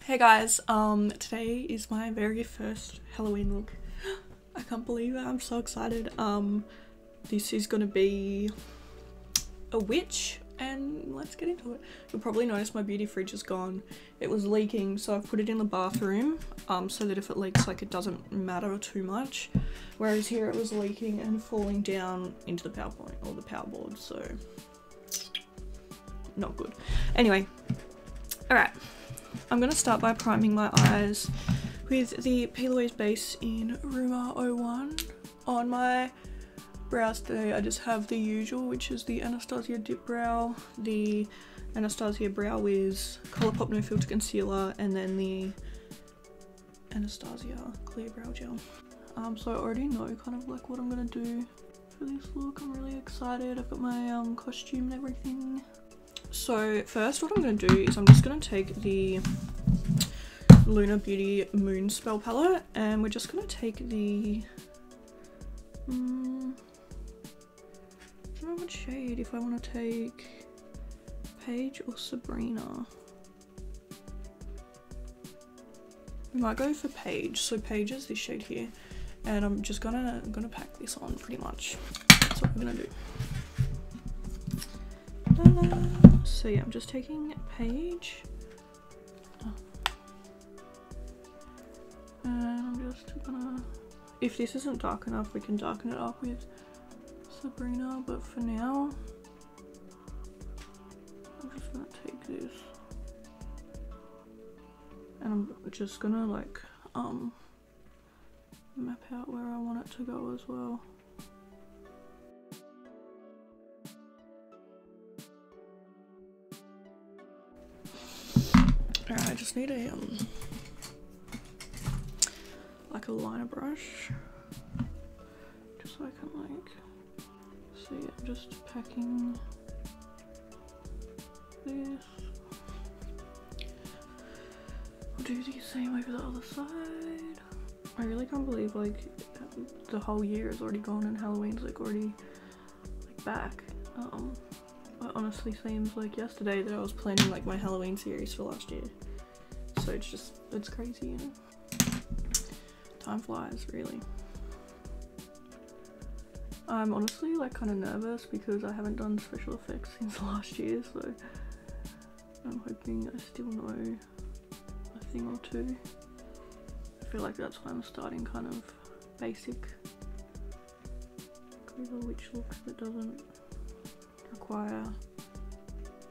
Hey guys, today is my very first Halloween look. I can't believe it, I'm so excited. This is gonna be a witch, and let's get into it. You'll probably notice my beauty fridge is gone. It was leaking, so I've put it in the bathroom, so that if it leaks, like, it doesn't matter too much. Whereas here it was leaking and falling down into the PowerPoint, or the power board, so not good. Anyway, alright. I'm going to start by priming my eyes with the Peel Away base in Rumor 01. On my brows today I just have the usual, which is the Anastasia Dip Brow, the Anastasia Brow Wiz Colourpop No Filter Concealer, and then the Anastasia Clear Brow Gel. So I already know kind of like what I'm going to do for this look. I'm really excited. I've got my costume and everything. So first what I'm going to do is I'm just going to take the Lunar Beauty Moon Spell palette, and we're just going to take the I don't know what shade, if I want to take Paige or Sabrina. We might go for Paige. So Paige is this shade here, and I'm just gonna pack this on pretty much. That's what we're gonna do. So yeah, I'm just taking Paige, and I'm just gonna, if this isn't dark enough, we can darken it up with Sabrina, but for now, I'm just gonna take this, and I'm just gonna like, map out where I want it to go as well. Alright, I just need a like a liner brush, just so I can like see it. I'm just packing this. I'll do the same over the other side. I really can't believe like the whole year is already gone and Halloween's like already like back. It honestly seems like yesterday that I was planning like my Halloween series for last year. So it's crazy, you know? Time flies, really. I'm honestly like kind of nervous because I haven't done special effects since last year, so I'm hoping I still know a thing or two. I feel like that's why I'm starting kind of basic. Go the witch look that doesn't require,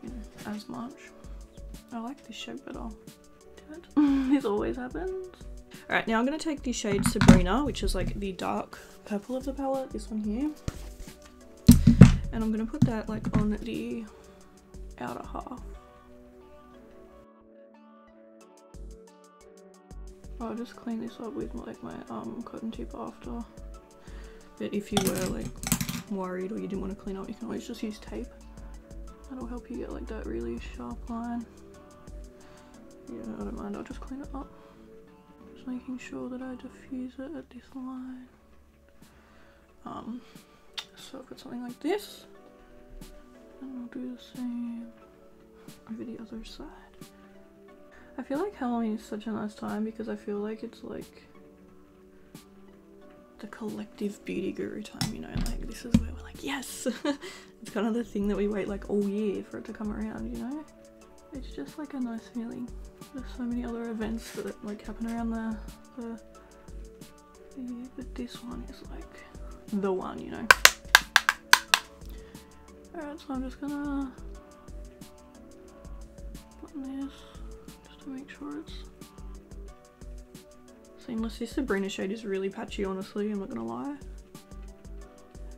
you know, as much. I like this shape better. This always happens. Alright, now I'm going to take the shade Sabrina, which is like the dark purple of the palette, this one here, and I'm going to put that like on the outer half. I'll just clean this up with like my cotton tip after, but if you were like worried or you didn't want to clean up, you can always just use tape. That'll help you get like that really sharp line. Yeah, I don't mind, I'll just clean it up. Just making sure that I diffuse it at this line. So I've got something like this, and I'll do the same over the other side. I feel like Halloween is such a nice time because I feel like it's like the collective beauty guru time, you know, like this is where we're like, yes! It's kind of the thing that we wait like all year for it to come around, you know? It's just like a nice feeling. There's so many other events that like happen around the year, but this one is like the one, you know? Alright, so I'm just gonna put this just to make sure it's seamless. This Sabrina shade is really patchy, honestly, I'm not gonna lie.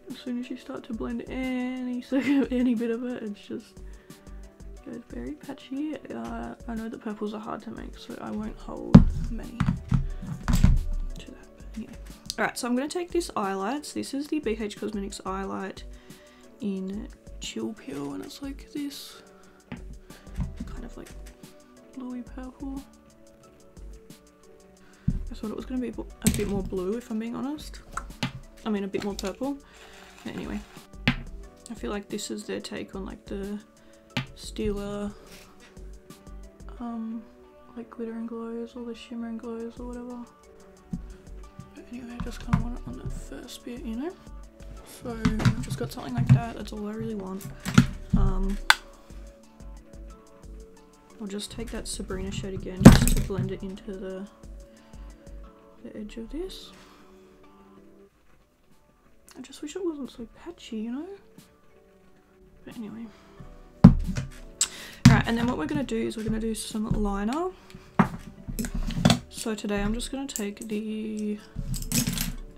As soon as you start to blend any bit of it, it's just goes very patchy. I know that purples are hard to make, so I won't hold many to that, but anyway. Alright, so I'm going to take this eye lights. This is the BH Cosmetics eye light in Chill Peel, and it's like this kind of like bluey purple. I thought it was going to be a bit more blue, if I'm being honest. I mean a bit more purple. But anyway, I feel like this is their take on like the Stila like glitter and glows or the shimmer and glows or whatever. But anyway, I just kind of want it on the first bit, you know? So I've just got something like that, that's all I really want. I'll just take that Sabrina shade again just to blend it into the edge of this. I just wish it wasn't so patchy, you know? But anyway. Alright, and then what we're going to do is we're going to do some liner. So today I'm just going to take the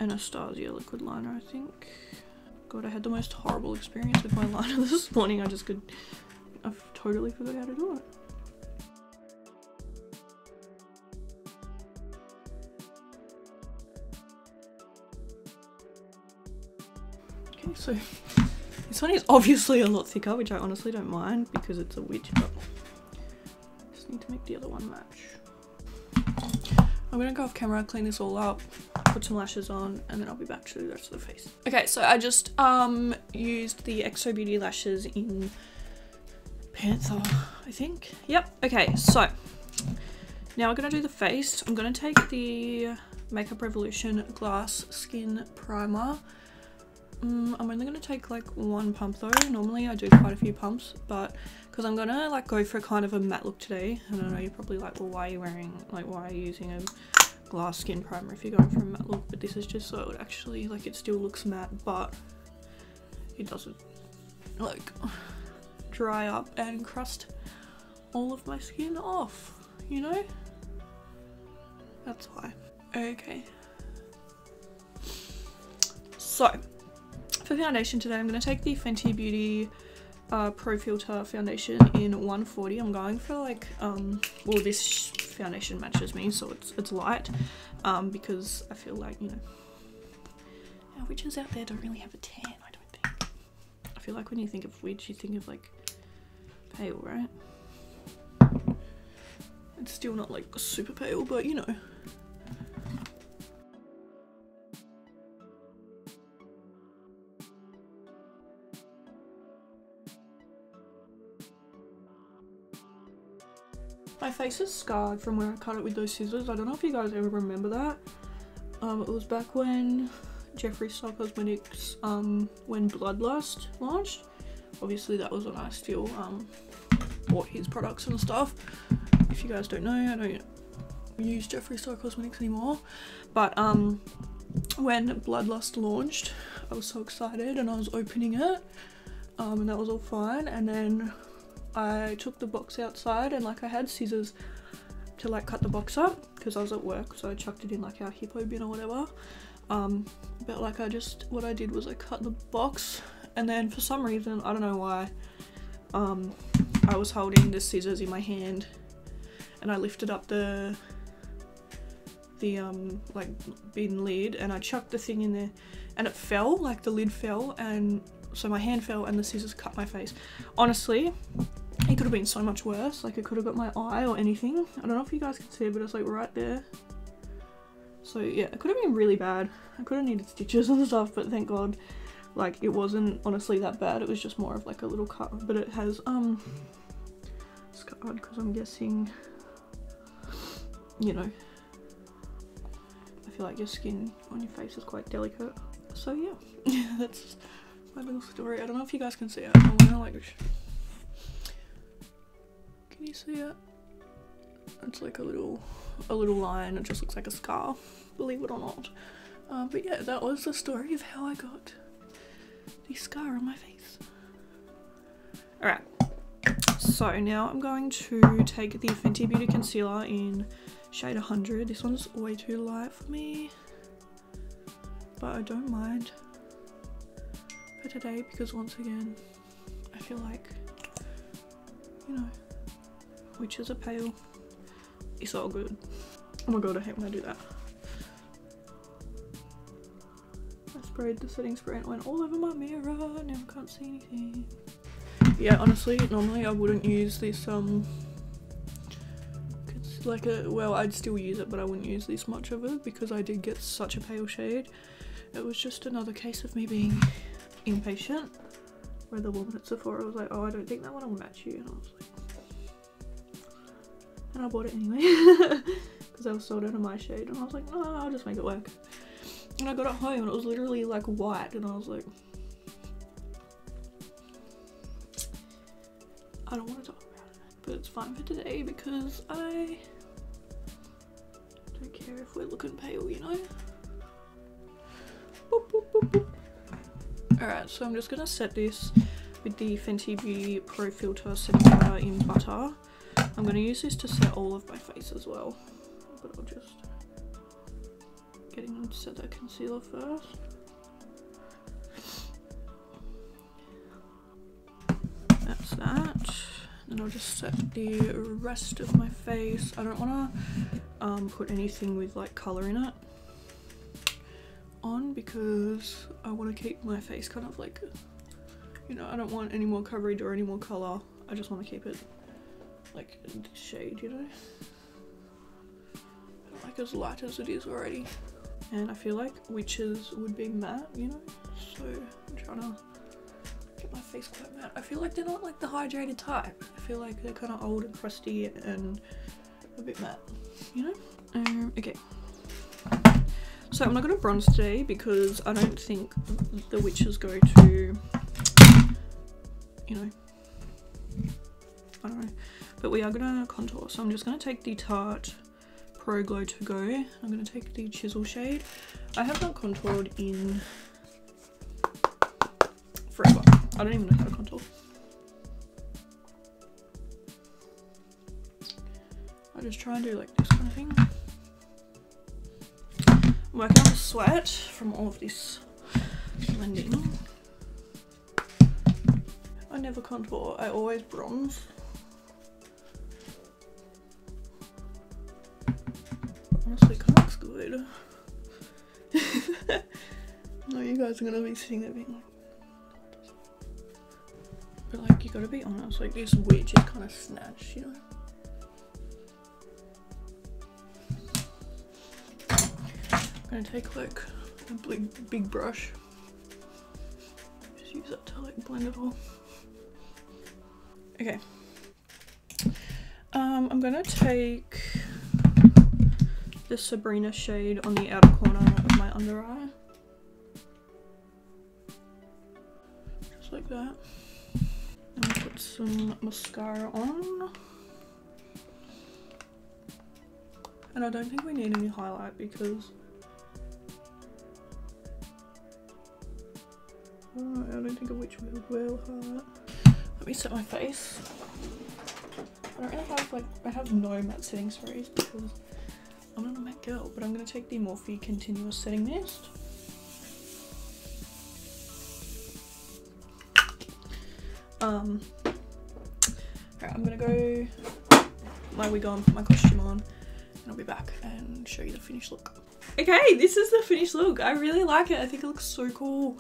Anastasia liquid liner, I think. God, I had the most horrible experience with my liner this morning. I've totally forgot how to do it. Okay, so this one is obviously a lot thicker, which I honestly don't mind because it's a witch, but I just need to make the other one match. I'm gonna go off camera, clean this all up, put some lashes on, and then I'll be back to the rest of the face. Okay, so I just used the XO Beauty lashes in Panther, I think. Yep, okay, so now we're gonna do the face. I'm gonna take the Makeup Revolution Glass Skin Primer. I'm only going to take like one pump though. Normally I do quite a few pumps, but because I'm going to like go for kind of a matte look today. And I know you're probably like, well, why are you using a glass skin primer if you're going for a matte look? But this is just so it actually, like, it still looks matte, but it doesn't like dry up and crust all of my skin off, you know? That's why. Okay. So for foundation today, I'm going to take the Fenty Beauty Pro Filter foundation in 140. I'm going for like, well, this foundation matches me, so it's light, because I feel like, you know, our witches out there don't really have a tan, I don't think. I feel like when you think of witch, you think of like pale, right? It's still not like super pale, but you know. My face is scarred from where I cut it with those scissors. I don't know if you guys ever remember that. It was back when Jeffree Star Cosmetics, when Bloodlust launched. Obviously that was when I still bought his products and stuff. If you guys don't know, I don't use Jeffree Star Cosmetics anymore. But when Bloodlust launched, I was so excited and I was opening it, and that was all fine. And then I took the box outside and like I had scissors to like cut the box up because I was at work, so I chucked it in like our hippo bin or whatever. But like what I did was I cut the box, and then for some reason, I don't know why, I was holding the scissors in my hand and I lifted up the like bin lid and I chucked the thing in there and it fell, like the lid fell, and so my hand fell and the scissors cut my face. Honestly, it could have been so much worse. Like it could have got my eye or anything. I don't know if you guys can see it, but it's like right there. So yeah, it could have been really bad. I could have needed stitches and stuff, but thank God, like it wasn't honestly that bad. It was just more of like a little cut, but it has scarred because I'm guessing, you know, I feel like your skin on your face is quite delicate. So yeah, that's my little story. I don't know if you guys can see it. I want to like, can you see it? It's like a little line. It just looks like a scar, believe it or not. But yeah, that was the story of how I got the scar on my face. Alright, so now I'm going to take the Fenty Beauty Concealer in shade 100. This one's way too light for me, but I don't mind for today because once again, I feel like, you know, witches are pale. It's all good. Oh my god, I hate when I do that. I sprayed the setting spray and it went all over my mirror. Now I can't see anything. Yeah, honestly, normally I wouldn't use this, it's like well, I'd still use it, but I wouldn't use this much of it because I did get such a pale shade. It was just another case of me being impatient, where the woman at Sephora was like, oh, I don't think that one will match you, and I was like, and I bought it anyway because I was sold out of my shade, and I was like, no, I'll just make it work. And I got it home and it was literally like white, and I was like, I don't want to talk about it, but it's fine for today because I don't care if we're looking pale, you know? Boop, boop, boop, boop. Alright, so I'm just gonna set this with the Fenty Beauty Pro Filter setting powder in butter. I'm gonna use this to set all of my face as well, but I'll just getting to set that concealer first. That's that. And I'll just set the rest of my face. I don't want to put anything with like colour in it on because I want to keep my face kind of like, you know, I don't want any more coverage or any more colour. I just want to keep it like this shade, you know? I don't like as light as it is already. And I feel like witches would be matte, you know? So I'm trying to get my face quite matte. I feel like they're not like the hydrated type. I feel like they're kind of old and crusty and a bit matte, you know? Okay. So I'm not going to bronze today because I don't think the witches go to, you know, I don't know. But we are going to contour. So I'm just going to take the Tarte Pro Glow To Go. I'm going to take the Chisel shade. I have not contoured in forever. I don't even know how to contour. I just try and do like this kind of thing. I'm working on the sweat from all of this blending. I never contour, I always bronze. Honestly, it kind of looks good. No, you guys are gonna be sitting there being like, but like, you gotta be honest, like this witch is kind of snatched, you know? I'm gonna take like a big brush, just use that to like blend it all. Okay, I'm gonna take the Sabrina shade on the outer corner of my under eye, just like that. And put some mascara on, and I don't think we need any highlight because I don't think a witch would wear highlight. Let me set my face. I don't really have like, I have no matte setting sprays because I'm not a matte girl, but I'm going to take the Morphe Continuous Setting Mist. Alright, I'm going to go put my wig on, put my costume on, and I'll be back and show you the finished look. Okay, this is the finished look. I really like it. I think it looks so cool.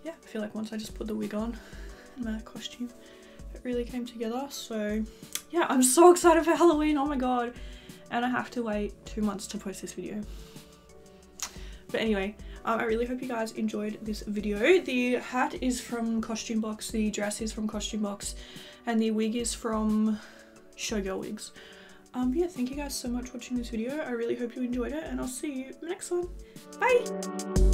Yeah, I feel like once I just put the wig on and my costume, it really came together. So yeah, I'm so excited for Halloween, oh my god. And I have to wait 2 months to post this video. But anyway, I really hope you guys enjoyed this video. The hat is from Costume Box, the dress is from Costume Box, and the wig is from SoJo Wigs. Yeah, thank you guys so much for watching this video. I really hope you enjoyed it, and I'll see you in the next one. Bye!